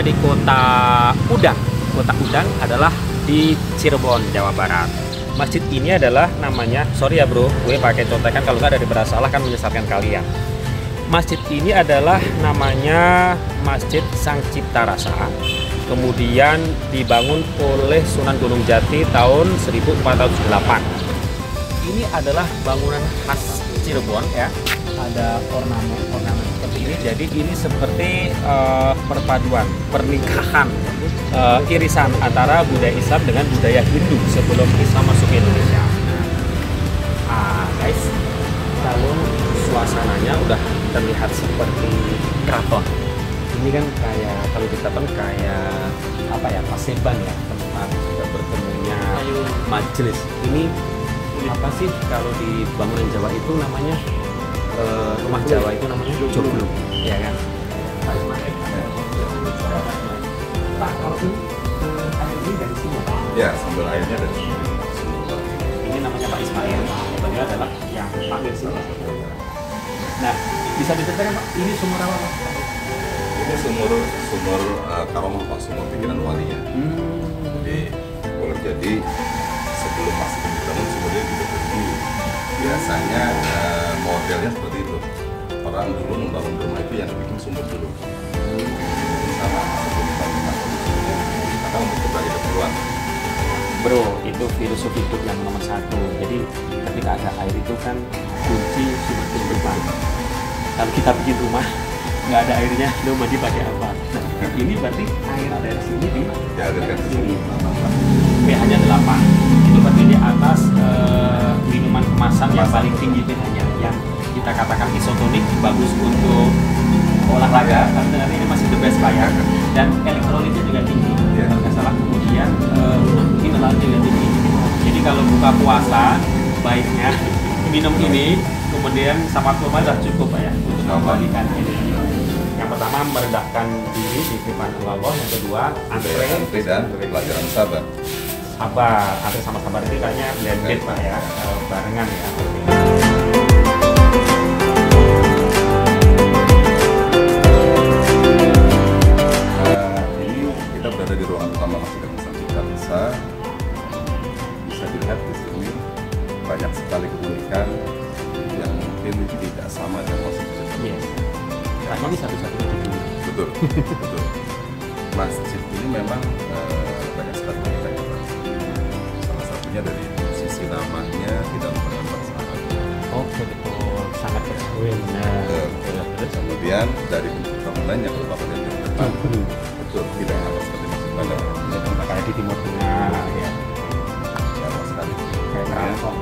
di Kota Udang. Kota Udang adalah di Cirebon, Jawa Barat. Masjid ini adalah namanya, sorry ya bro, gue pakai contekan, kalau nggak dari salah kan menyesatkan kalian. Masjid ini adalah namanya Masjid Sang Cipta Rasa. Kemudian dibangun oleh Sunan Gunung Jati tahun 1408. Ini adalah bangunan khas Cirebon ya. Ada ornamen seperti ini. Jadi ini seperti perpaduan, pernikahan, irisan antara budaya Islam dengan budaya Hindu sebelum Islam masuk ke Indonesia. Guys, kalau suasananya udah terlihat seperti keraton. Ini kan kayak, kalau kita kan kayak apa ya, paseban ya, tempat bertemunya majelis. Ini apa sih kalau di bangunan Jawa itu namanya, rumah Jawa itu namanya joglo, ya kan? Pak, kalau ini air ini dari sini Pak? Ya, sumber airnya dari sini. Ini namanya Pak Ismail, beliau adalah yang panggil sini. Nah, bisa diceritakan Pak, ini sumur apa Pak? Ini sumur karomah Pak, sumur pikiran walinya. Jadi boleh jadi sebelum masuk ke dibangun sumurnya dibentuk dulu. Biasanya modelnya seperti itu. Orang dulu membangun rumah itu yang bikin sumur dulu. Sama sebelum dibangun sumurnya, karena untuk berbagai keperluan. Bro, itu filosofi hidup yang nomor satu. Jadi ketika ada air itu kan kunci sumber kehidupan. Kalau kita bikin rumah nggak ada airnya, lo mandi pakai apa? Nah, ini berarti air dari sini dialirkan ke sini. pH-nya 8. Itu berarti di atas minuman kemasan yang paling tinggi pH-nya, yang kita katakan isotonik, bagus untuk olahraga. Tapi dengan ini masih the best lah ya. Dan elektrolitnya juga tinggi. Kalau nggak salah, kemudian mineral juga tinggi. Jadi kalau buka puasa, baiknya minum ini, kemudian sama kurma sudah cukup ya untuk mengembalikan ini. Yang pertama merendahkan diri di depan Allah, yang kedua antre dan pelajaran sabar. Antre sama sabar itu kayaknya blended Pak ya, barengan ya. Ini kita berada di ruangan utama Masjid Sang Cipta Rasa. Bisa dilihat di sini banyak sekali keunikan yang mungkin tidak sama dengan Masjid Sang Cipta Rasa. Karena ini satu-satunya di dunia. Betul, betul. Masjid ini memang banyak sekali keunikannya. Salah satunya dari sisi namanya tidak menggunakan bahasa Arab. Oke, betul, sangat keren. Kemudian dari bentuk bangunannya, kalau Bapak lihat di depan, betul, tidak sama seperti Masjid Bandar. Kayak di Timur Tengah ya. Sama sekali. Kayak keraton.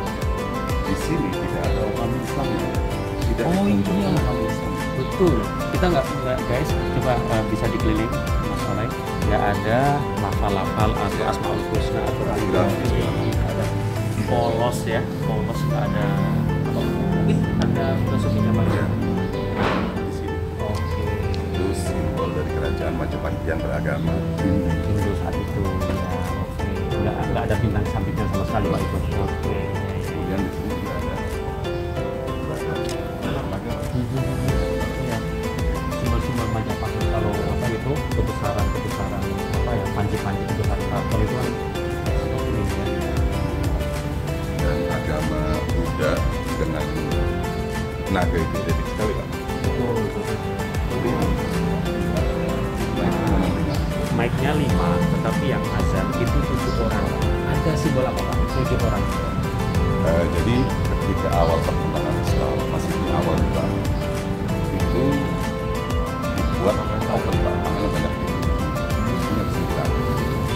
Di sini tidak ada orang Islam ya. Tidak Oh iya, orang Islam. betul. Kita nggak guys, coba bisa dikeliling Mas Oleh. Nggak ada lafal-lafal atau asmaul husna atau kaligrafi. Ada polos ya, polos nggak ada. Mungkin ada filosofinya Pak ya. Di sini. Oke. Itu simbol dari kerajaan Majapahit yang beragama. Hindu saat itu ya. Oke. Nggak ada bintang sampingnya sama sekali Pak itu. Oke. Kemudian di sini tidak ada lembaga. Ya. Simbol-simbol Majapahit, kalau apa itu kebesaran apa ya, panji-panji kebesaran keraton itu kan seperti ini ya. Dan agama Buddha dengan naga itu identik sekali Pak. Betul. Jadi naik memang ringan. Mic-nya 5, tetapi yang azan itu 7 orang. Ada simbol apa Pak? 7 orang. Jadi ketika awal perkembangan Islam masih di awal juga itu dibuat open Pak, makanya banyak punya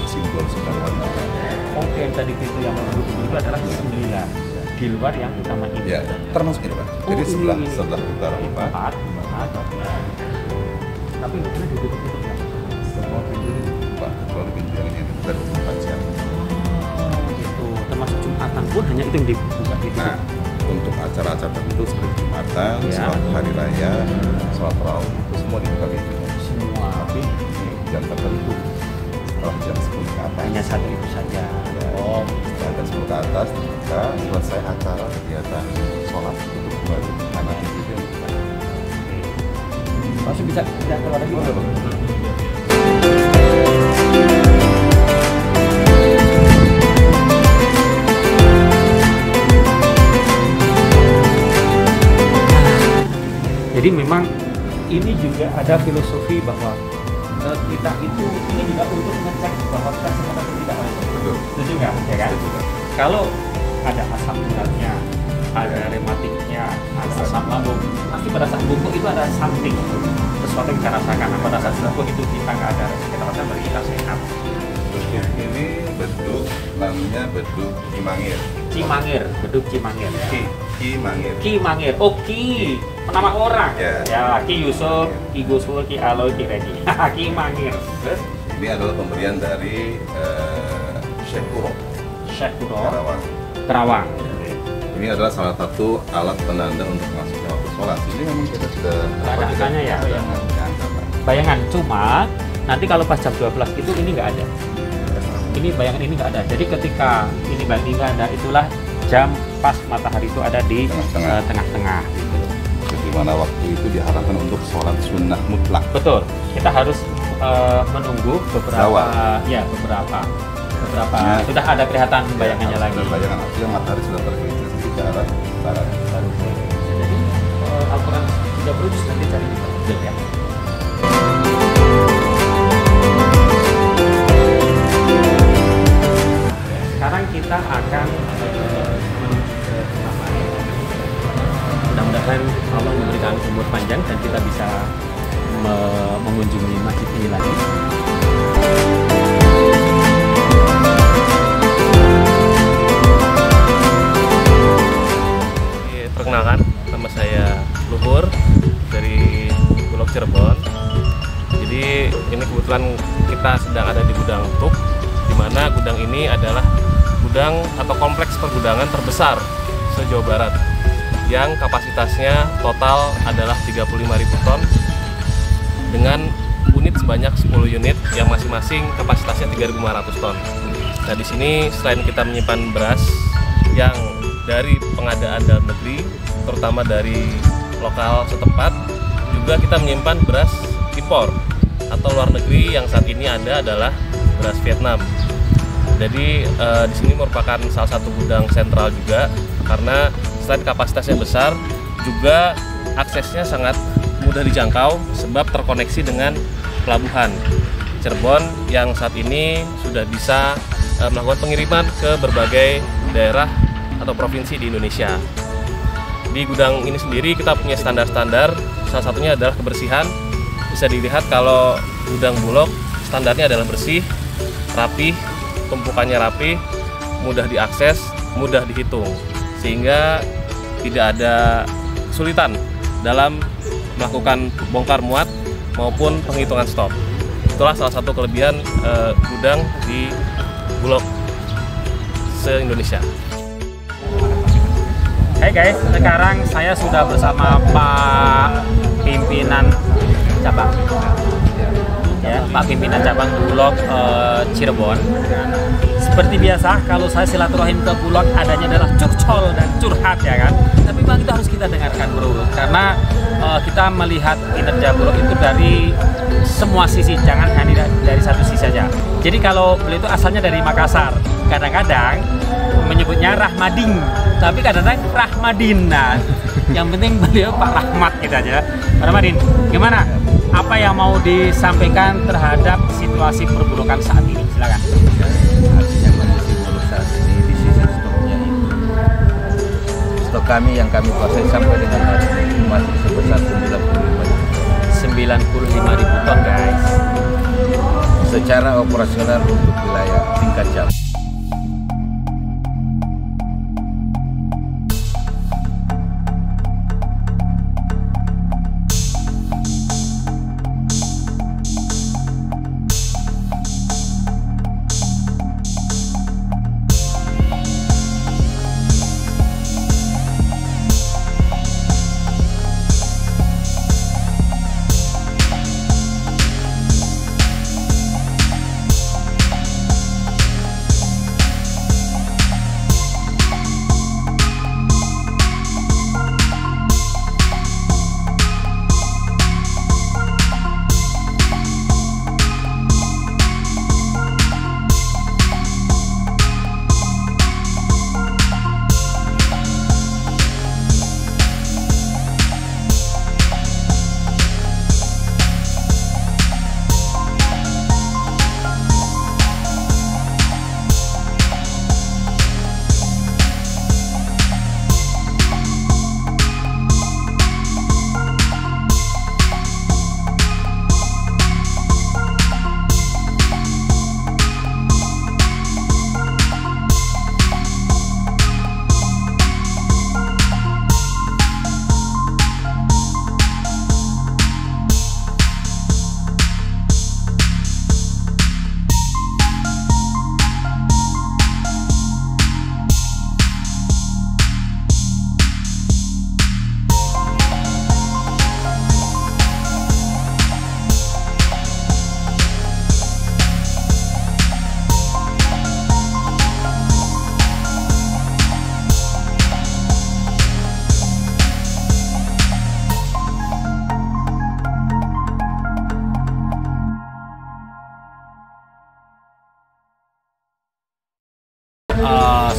simbol wali. Oke, yang tadi itu yang itu adalah 9. Di luar yang utama ini. Ya, termasuk ini Pak. Jadi sebelah utara Pak. 4. Tapi ini ditutup-tutup ya. Semua pintu ini Pak, kecuali pintu yang ini bukan 24 jam. Gitu. Termasuk Jumatan pun hanya itu yang dibuka itu. Nah, untuk acara-acara tertentu seperti Jumatan, Ya. sholat hari raya, sholat tarawih itu semua dibuka pintunya. Semua. Tapi jam tertentu setelah jam 10 ke atas. Hanya satu itu saja. Oh, setelah jam 10 ke atas dibuka, selesai acara kegiatan sholat itu kembali karena itu yang dibuka. Langsung bisa keluar lagi. Boleh, Pak. ini juga ada filosofi bahwa kita itu ini juga untuk ngecek bahwa kita sehat atau tidak. Betul. Setuju nggak? Ya kan? Betul. Kalau ada asam uratnya, ada rematiknya, ada asam lambung, pasti pada saat bungkuk itu ada something, sesuatu yang kita rasakan. Nah, pada saat bungkuk itu kita nggak ada, kita rasakan berarti kita sehat. Beduk ini beduk namanya beduk Cimangir. Cimangir, beduk Cimangir. Cimangir. Ki Mangir, oh Ki, nama orang. Ya. Ki Yusuf, Ki Gusful, Ki Aloy, Ki Regi. Ki Mangir. Terus? Ini adalah pemberian dari Syekh Kuro. Syekh Kuro. Karawang. Kerawang. Ini adalah salah satu alat penanda untuk masuknya waktu sholat. Ini memang kita sudah Ada angkanya ya? Bayangan, cuma nanti kalau pas jam 12 itu ini nggak ada. Ini bayangan ini nggak ada. Jadi ketika ini bayangan ini nggak ada, itulah jam pas matahari itu ada di tengah-tengah. Di mana waktu itu diarahkan untuk sholat sunnah mutlak. Betul. Kita harus menunggu beberapa, Zawal. ya beberapa sudah ada kelihatan bayangannya lagi. Bayangan artinya matahari sudah tergelincir ke arah barat. Baru jadi Al-Quran 30 juz nanti cari di Google ya. Sekarang kita akan menuju ke taman. Mudah-mudahan Allah memberikan umur panjang dan kita bisa mengunjungi masjid ini lagi. Perkenalkan, nama saya Luhur dari Bulog Cirebon. Jadi ini kebetulan kita sedang ada di gudang truk, di mana gudang ini adalah gudang atau kompleks pergudangan terbesar se-Jawa Barat yang kapasitasnya total adalah 35.000 ton dengan unit sebanyak 10 unit yang masing-masing kapasitasnya 3.500 ton. Nah, di sini selain kita menyimpan beras yang dari pengadaan dalam negeri, terutama dari lokal setempat, juga kita menyimpan beras impor atau luar negeri yang saat ini ada adalah beras Vietnam. Jadi di sini merupakan salah satu gudang sentral juga karena selain kapasitasnya besar, juga aksesnya sangat mudah dijangkau sebab terkoneksi dengan pelabuhan Cirebon yang saat ini sudah bisa melakukan pengiriman ke berbagai daerah atau provinsi di Indonesia. Di gudang ini sendiri kita punya standar-standar, salah satunya adalah kebersihan. Bisa dilihat kalau gudang Bulog standarnya adalah bersih, rapi, tumpukannya rapi, mudah diakses, mudah dihitung, sehingga tidak ada kesulitan dalam melakukan bongkar muat maupun penghitungan stok. Itulah salah satu kelebihan gudang di Bulog se-Indonesia. Hai guys, sekarang saya sudah bersama Pak Pimpinan Cabang, ya, Pak Pimpinan Cabang Bulog Cirebon. Seperti biasa, kalau saya silaturahim ke Bulog adanya adalah curcol dan curhat, ya kan. Tapi bang, itu harus kita dengarkan bro, karena kita melihat kinerja Bulog itu dari semua sisi, jangan hanya dari satu sisi saja. Jadi kalau beliau itu asalnya dari Makassar, kadang-kadang menyebutnya Rahmading, tapi kadang-kadang Rahmadin. Nah, yang penting beliau Pak Rahmat gitu aja. Pak Rahmadin, gimana? Apa yang mau disampaikan terhadap situasi perburukan saat ini? Silakan. Artinya kondisi bulog saat ini di sisi stoknya itu, stok kami yang kami kuasai sampai dengan hari ini masih sebesar 95.000 ton guys. secara operasional untuk wilayah tingkat jam.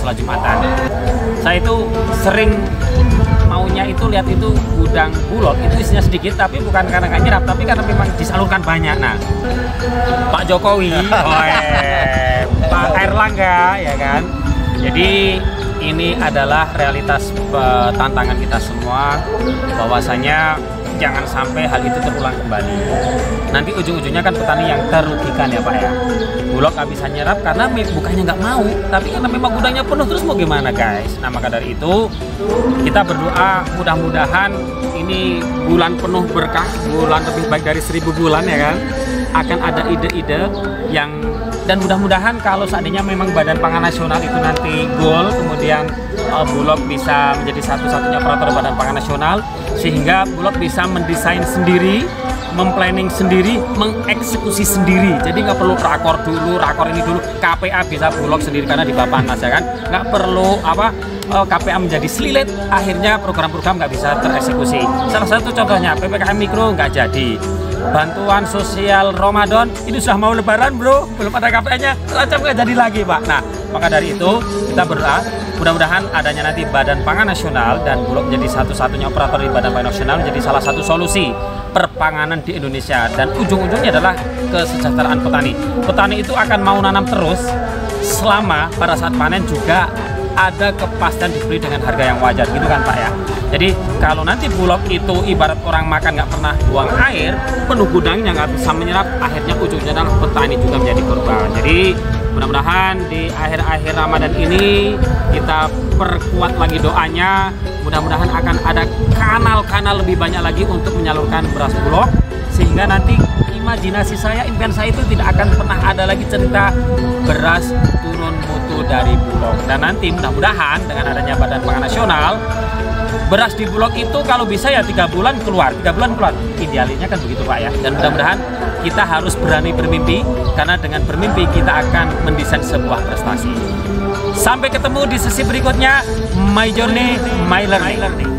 sholat Jumatan. Saya itu sering maunya itu lihat itu gudang Bulog itu isinya sedikit, tapi bukan karena nggak nyerap, tapi karena memang disalurkan banyak. Nah, Pak Jokowi, Pak Erlangga, ya kan. Jadi ini adalah realitas tantangan kita semua, bahwasanya jangan sampai hal itu terulang kembali. Nanti ujung-ujungnya kan petani yang terugikan ya Pak ya. Bulog nggak bisa nyerap karena bukannya nggak mau, tapi karena memang gudangnya penuh, terus mau gimana guys? Nah maka dari itu kita berdoa mudah-mudahan ini bulan penuh berkah, bulan lebih baik dari 1000 bulan ya kan. Akan ada ide-ide yang, dan mudah-mudahan kalau seandainya memang Badan Pangan Nasional itu nanti goal, kemudian Bulog bisa menjadi satu-satunya operator Badan Pangan Nasional, sehingga Bulog bisa mendesain sendiri, memplanning sendiri, mengeksekusi sendiri. Jadi nggak perlu rakor dulu, rakor ini dulu, KPA bisa Bulog sendiri karena di Bapanas ya kan. Nggak perlu KPA menjadi selilit, akhirnya program-program nggak bisa tereksekusi. Salah satu contohnya PPKM Mikro nggak jadi. Bantuan sosial Ramadan ini sudah mau lebaran bro, belum ada KPA-nya, macam nggak jadi lagi Pak. Nah maka dari itu kita berdoa mudah-mudahan adanya nanti Badan Pangan Nasional dan Bulog menjadi satu-satunya operator di Badan Pangan Nasional menjadi salah satu solusi perpanganan di Indonesia, dan ujung-ujungnya adalah kesejahteraan petani. Petani itu akan mau nanam terus selama pada saat panen juga ada kepastian dibeli dengan harga yang wajar, gitu kan Pak ya. Jadi kalau nanti Bulog itu ibarat orang makan nggak pernah buang air, penuh gudangnya nggak bisa menyerap, akhirnya ujungnya adalah petani juga menjadi korban. Jadi mudah-mudahan di akhir-akhir Ramadan ini kita perkuat lagi doanya, mudah-mudahan akan ada kanal-kanal lebih banyak lagi untuk menyalurkan beras Bulog, sehingga nanti imajinasi saya, impian saya itu tidak akan pernah ada lagi cerita beras turun mutu dari Bulog. Dan nanti mudah-mudahan dengan adanya Badan Pangan Nasional, beras di Bulog itu kalau bisa ya 3 bulan keluar, 3 bulan keluar. Idealnya kan begitu Pak ya. Dan mudah-mudahan kita harus berani bermimpi, karena dengan bermimpi kita akan mendesain sebuah prestasi. Sampai ketemu di sesi berikutnya. My Journey, My Learning.